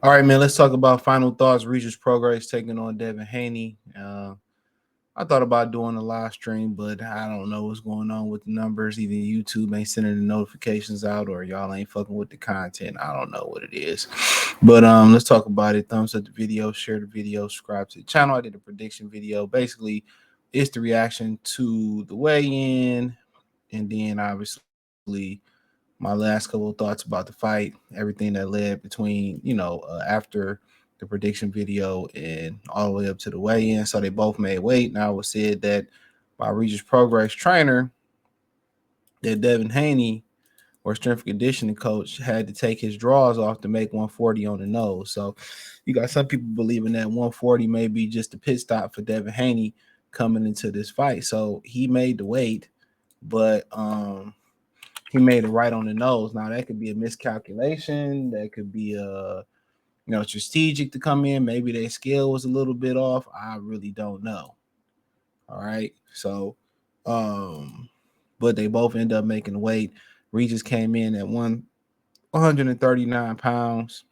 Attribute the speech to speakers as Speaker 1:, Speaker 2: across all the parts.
Speaker 1: All right, man. Let's talk about final thoughts. Regis Prograis taking on Devin Haney. I thought about doing a live stream, but I don't know what's going on with the numbers. Either YouTube ain't sending the notifications out, or y'all ain't fucking with the content. I don't know what it is, but let's talk about it. Thumbs up the video, share the video, subscribe to the channel. I did a prediction video. Basically, it's the reaction to the weigh-in, and then obviously my last couple of thoughts about the fight, everything that led between, after the prediction video and all the way up to the weigh-in. So they both made weight. Now it was said that by Regis Progress trainer that Devin Haney, or strength and conditioning coach, had to take his draws off to make 140 on the nose. So you got some people believing that 140 may be just a pit stop for Devin Haney coming into this fight. So he made the weight, but he made it right on the nose. Now that could be a miscalculation. That could be strategic to come in. Maybe their scale was a little bit off. I really don't know. All right. So, but they both end up making weight. Regis came in at 139 pounds,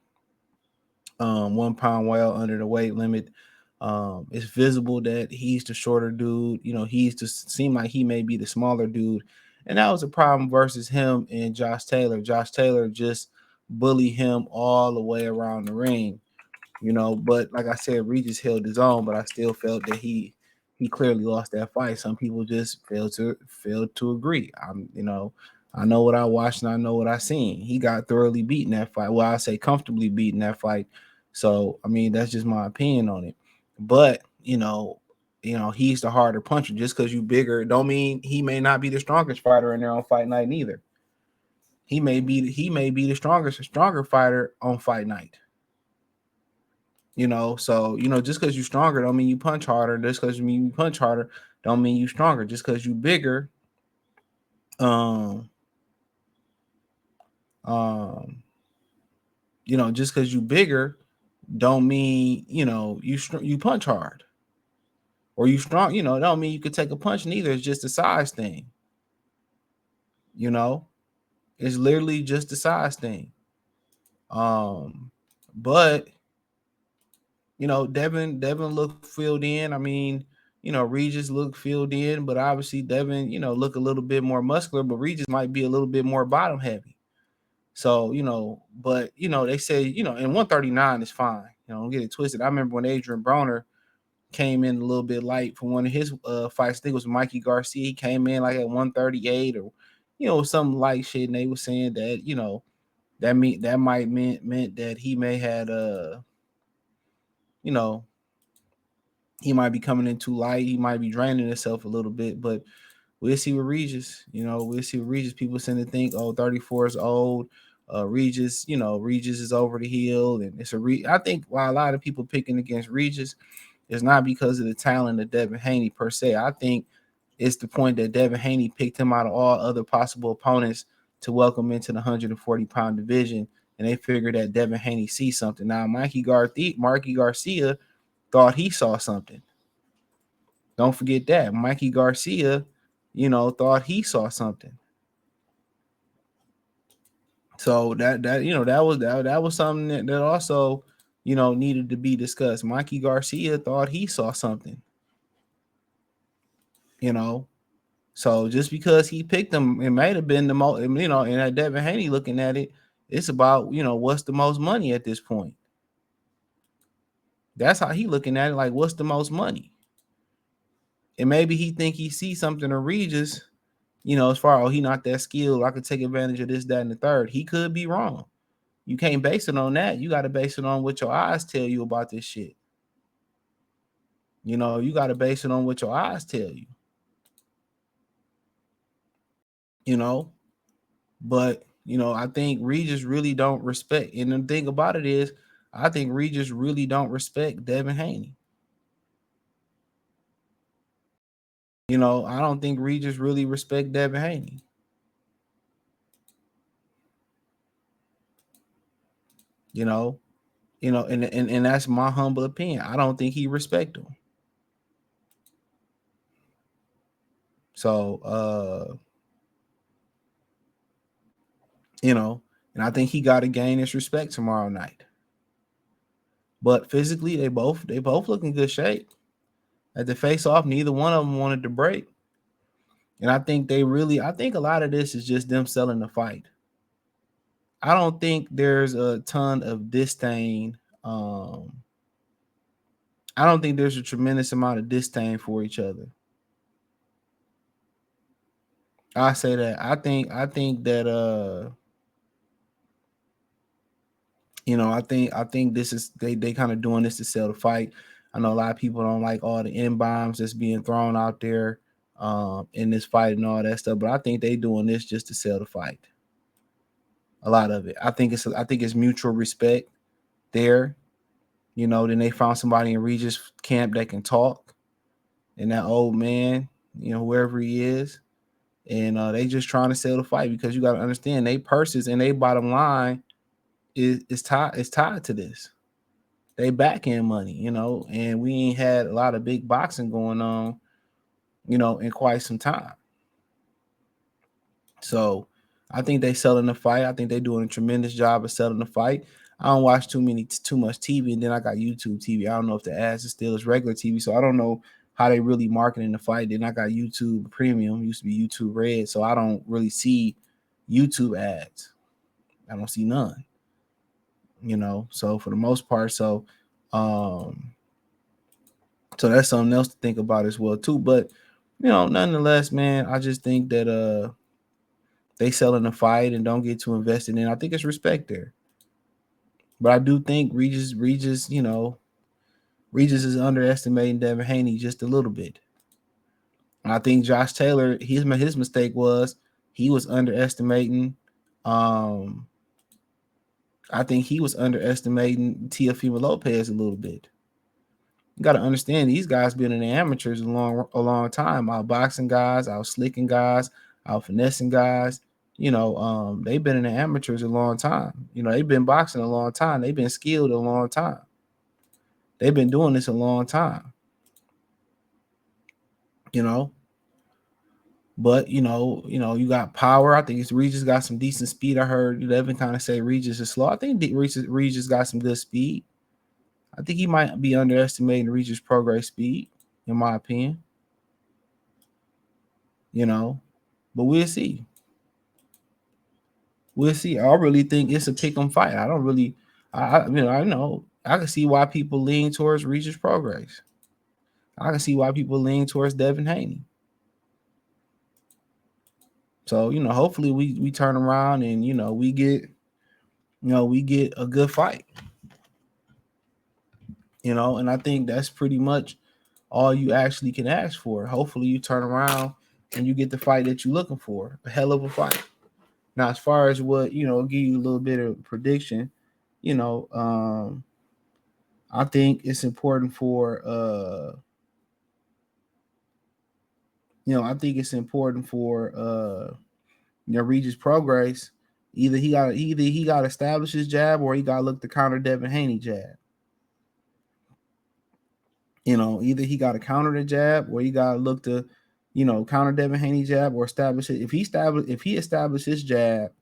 Speaker 1: 1 pound well under the weight limit. It's visible that he's the shorter dude. He's just seemed like he may be the smaller dude. And that was a problem versus him and Josh Taylor. Josh Taylor just bullied him all the way around the ring. But like I said, Regis held his own, but I still felt that he clearly lost that fight. Some people just failed to agree. I know what I watched and I know what I seen. He got thoroughly beaten that fight. Well, I say comfortably beaten that fight. So I mean, that's just my opinion on it. But he's the harder puncher. Just because you bigger, don't mean he may not be the strongest fighter in there on fight night neither. He may be the stronger fighter on fight night. So just because you're stronger don't mean you punch harder. Just because you punch harder don't mean you stronger. Just because you bigger, just because you bigger don't mean you punch hard, or you strong. Don't mean you could take a punch neither. It's just a size thing. It's literally just a size thing. But Devin looked filled in. I mean, Regis looked filled in, but obviously Devin, look a little bit more muscular, but Regis might be a little bit more bottom heavy. So, but they say, and 139 is fine. Don't get it twisted. I remember when Adrian Broner came in a little bit light for one of his fights. I think it was Mikey Garcia. He came in like at 138 or, some light shit, and they were saying that, that might meant that he may had he might be coming in too light. He might be draining himself a little bit, but we'll see with Regis. We'll see with Regis. People tend to think, 34 is old. Regis, Regis is over the hill, and it's I think why a lot of people picking against Regis is not because of the talent of Devin Haney per se. I think it's the point that Devin Haney picked him out of all other possible opponents to welcome into the 140-pound division, and they figured that Devin Haney sees something. Now, Marky Garcia thought he saw something. Don't forget that. Mikey Garcia, thought he saw something. So that was something that also, needed to be discussed. Mikey Garcia thought he saw something. So just because he picked him, it might have been the most, and at Devin Haney looking at it, it's about, what's the most money at this point. That's how he looking at it, like, what's the most money? And maybe he think he sees something in Regis, as far as he not that skilled, I could take advantage of this, that, and the third. He could be wrong. You can't base it on that. You got to base it on what your eyes tell you about this shit. You got to base it on what your eyes tell you. But, I think Regis really don't respect. And the thing about it is, I think Regis really don't respect Devin Haney. I don't think Regis really respect Devin Haney. And that's my humble opinion. I don't think he respect him. So, and I think he got to gain his respect tomorrow night. But physically, they both look in good shape. At the face off, neither one of them wanted to break. And I think a lot of this is just them selling the fight. I don't think there's a ton of disdain. I don't think there's a tremendous amount of disdain for each other. I say that. I think that I think this is they kind of doing this to sell the fight. I know a lot of people don't like all the N bombs that's being thrown out there in this fight and all that stuff, but I think they doing this just to sell the fight. A lot of it. I think it's mutual respect there. Then they found somebody in Regis camp that can talk, and that old man, whoever he is, and they just trying to sell the fight because you got to understand they purses and they bottom line is tied to this. They back end money, and we ain't had a lot of big boxing going on, in quite some time. So I think they selling the fight. I think they doing a tremendous job of selling the fight. I don't watch too much TV, and then I got YouTube TV. I don't know if the ads is still as regular TV, so I don't know how they really marketing the fight. Then I got YouTube Premium, used to be YouTube Red, so I don't really see YouTube ads. I don't see none. So for the most part, um, so that's something else to think about as well too. But nonetheless, man, I just think that they selling the fight and don't get too invested in. I think it's respect there. But I do think Regis, Regis is underestimating Devin Haney just a little bit. And I think Josh Taylor, his mistake was he was underestimating. I think he was underestimating Teofimo Lopez a little bit. You got to understand these guys been in the amateurs a long time. Out boxing guys, out slicking guys, out finessing guys. They've been in the amateurs a long time. They've been boxing a long time. They've been skilled a long time. They've been doing this a long time. But you got power. I think it's Regis got some decent speed. I heard Devin kind of say Regis is slow. I think Regis got some good speed. I think he might be underestimating Regis Prograis speed, in my opinion. But we'll see. We'll see. I really think it's a pick 'em fight. I don't really. I know I can see why people lean towards Regis Prograis. I can see why people lean towards Devin Haney. So hopefully we turn around and we get a good fight. And I think that's pretty much all you actually can ask for. Hopefully you turn around and you get the fight that you're looking for. A hell of a fight. Now, as far as what, give you a little bit of prediction, I think it's important for I think it's important for Regis Prograis. Either he got to establish his jab or he got to look to counter Devin Haney jab. Either he got to counter the jab or he got to look to, counter Devin Haney jab or establish it. If he establishes his jab,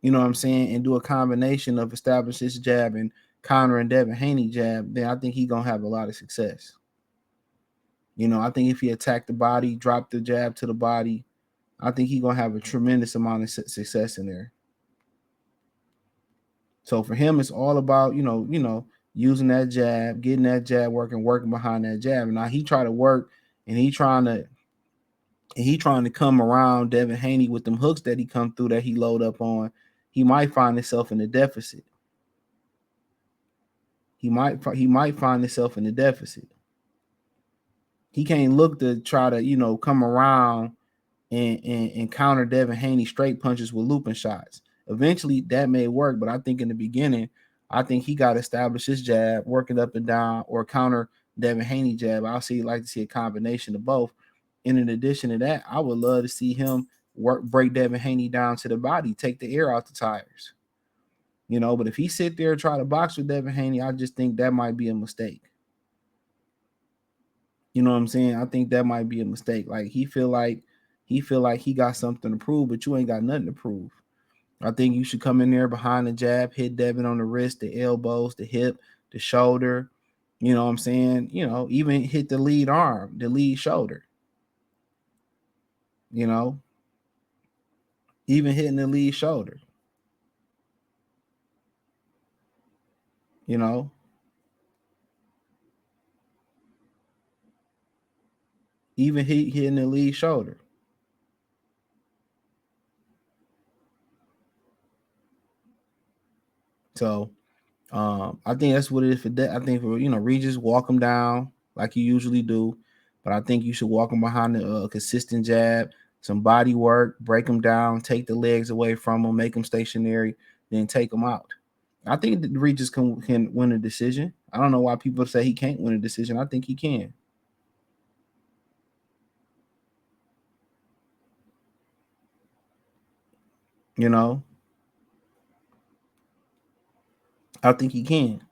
Speaker 1: you know what I'm saying, and do a combination of establish his jab and countering Devin Haney jab, then I think he's gonna have a lot of success. I think if he attacked the body, dropped the jab to the body, I think he's gonna have a tremendous amount of success in there. So for him, it's all about using that jab, getting that jab working behind that jab. And now he try to work, and he trying to come around Devin Haney with them hooks that he come through that he load up on. He might find himself in a deficit. He might find himself in a deficit. He can't look to try to come around and counter Devin Haney straight punches with looping shots. Eventually that may work, but I think in the beginning, I think he got to establish his jab, working up and down, or counter Devin Haney jab. Like to see a combination of both. And in addition to that, I would love to see him break Devin Haney down to the body, take the air out the tires. But if he sit there and try to box with Devin Haney, I just think that might be a mistake. You know what I'm saying? I think that might be a mistake. Like he feel like he got something to prove, but you ain't got nothing to prove. I think you should come in there behind the jab, hit Devin on the wrist, the elbows, the hip, the shoulder. You know what I'm saying? Even hit the lead arm, the lead shoulder. You know, even hitting the lead shoulder. You know, even hitting the lead shoulder. So I think that's what it is for that. I think for Regis, walk him down like you usually do, but I think you should walk him behind the consistent jab, some body work, break him down, take the legs away from him, make him stationary, then take him out. I think that Regis can win a decision. I don't know why people say he can't win a decision. I think he can. You know, I think he can.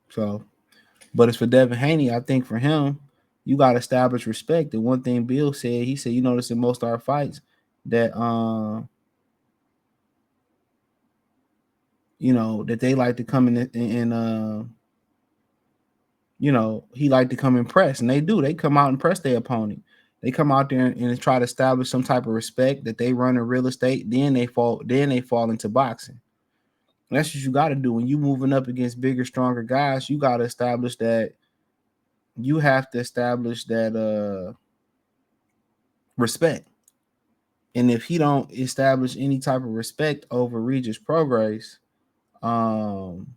Speaker 1: So, but as for Devin Haney, I think for him, you got to establish respect. The one thing Bill said, he said, you notice in most of our fights that that they like to come in and he like to come and press, and they do. They come out and press their opponent. They come out there and try to establish some type of respect that they run in real estate. Then they fall. Then they fall into boxing. And that's what you got to do when you moving up against bigger, stronger guys. You got to establish that. You have to establish that respect. And if he don't establish any type of respect over Regis Prograis, um,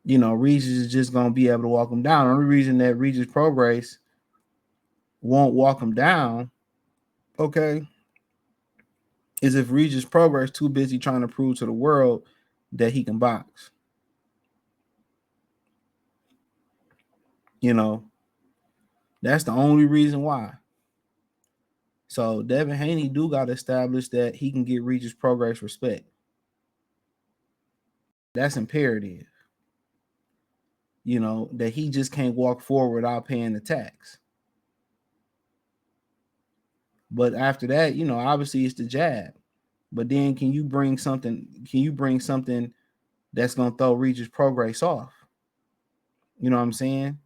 Speaker 1: Regis is just gonna be able to walk him down. The only reason that Regis Prograis won't walk him down, okay, is if Regis Prograis too busy trying to prove to the world that he can box. You know, that's the only reason why. So Devin Haney do got to establish that he can get Regis Prograis respect. That's imperative. That he just can't walk forward without paying the tax. But after that, obviously it's the jab. But then can you bring something? Can you bring something that's gonna throw Regis Prograis off? You know what I'm saying?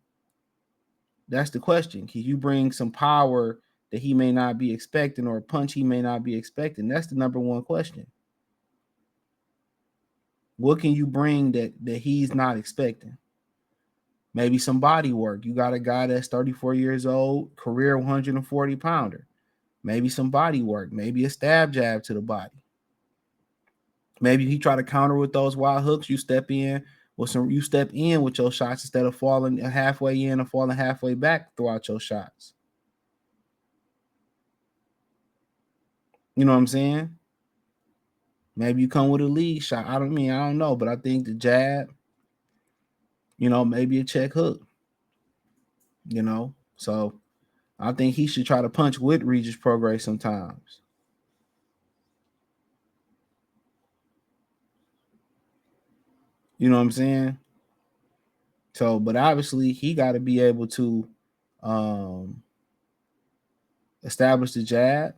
Speaker 1: That's the question. Can you bring some power that he may not be expecting, or a punch he may not be expecting? That's the number one question. What can you bring that he's not expecting? Maybe some body work. You got a guy that's 34 years old, career 140 pounder. Maybe some body work. Maybe a stab jab to the body. Maybe he try to counter with those wild hooks. You step in with your shots instead of falling halfway in or falling halfway back throughout your shots. You know what I'm saying? Maybe you come with a lead shot. I don't know, but I think the jab, maybe a check hook. So I think he should try to punch with Regis Prograis sometimes. You know what I'm saying? So, but obviously he got to be able to establish the jab,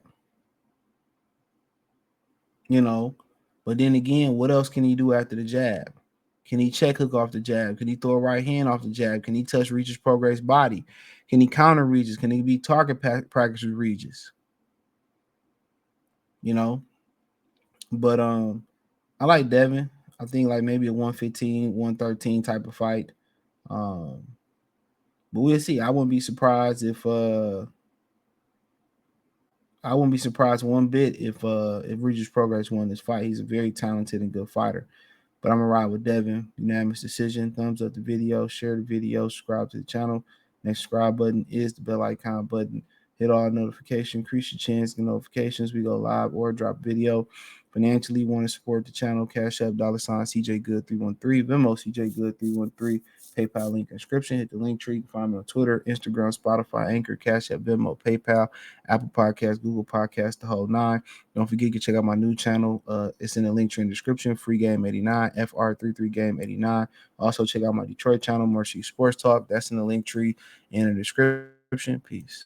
Speaker 1: but then again, what else can he do after the jab? Can he check hook off the jab? Can he throw a right hand off the jab? Can he touch Regis Prograis' body? Can he counter Regis? Can he be target practice with Regis? But I like Devin. I think like maybe a 115, 113 type of fight. But we'll see. I wouldn't be surprised one bit if Regis Prograis won this fight. He's a very talented and good fighter. But I'm gonna ride with Devin. Unanimous decision. Thumbs up the video, share the video, subscribe to the channel. Next subscribe button is the bell icon button. Hit all notifications, increase your chance to get notifications. We go live or drop video. Financially, want to support the channel? Cash App $ CJ Good 313, Venmo CJ Good 313, PayPal link description. Hit the link tree. You can find me on Twitter, Instagram, Spotify, Anchor, Cash App, Venmo, PayPal, Apple Podcasts, Google Podcasts, the whole nine. Don't forget to check out my new channel. It's in the link tree in the description. Free Game 89, FR33 Game 89. Also check out my Detroit channel, Mercy Sports Talk. That's in the link tree in the description. Peace.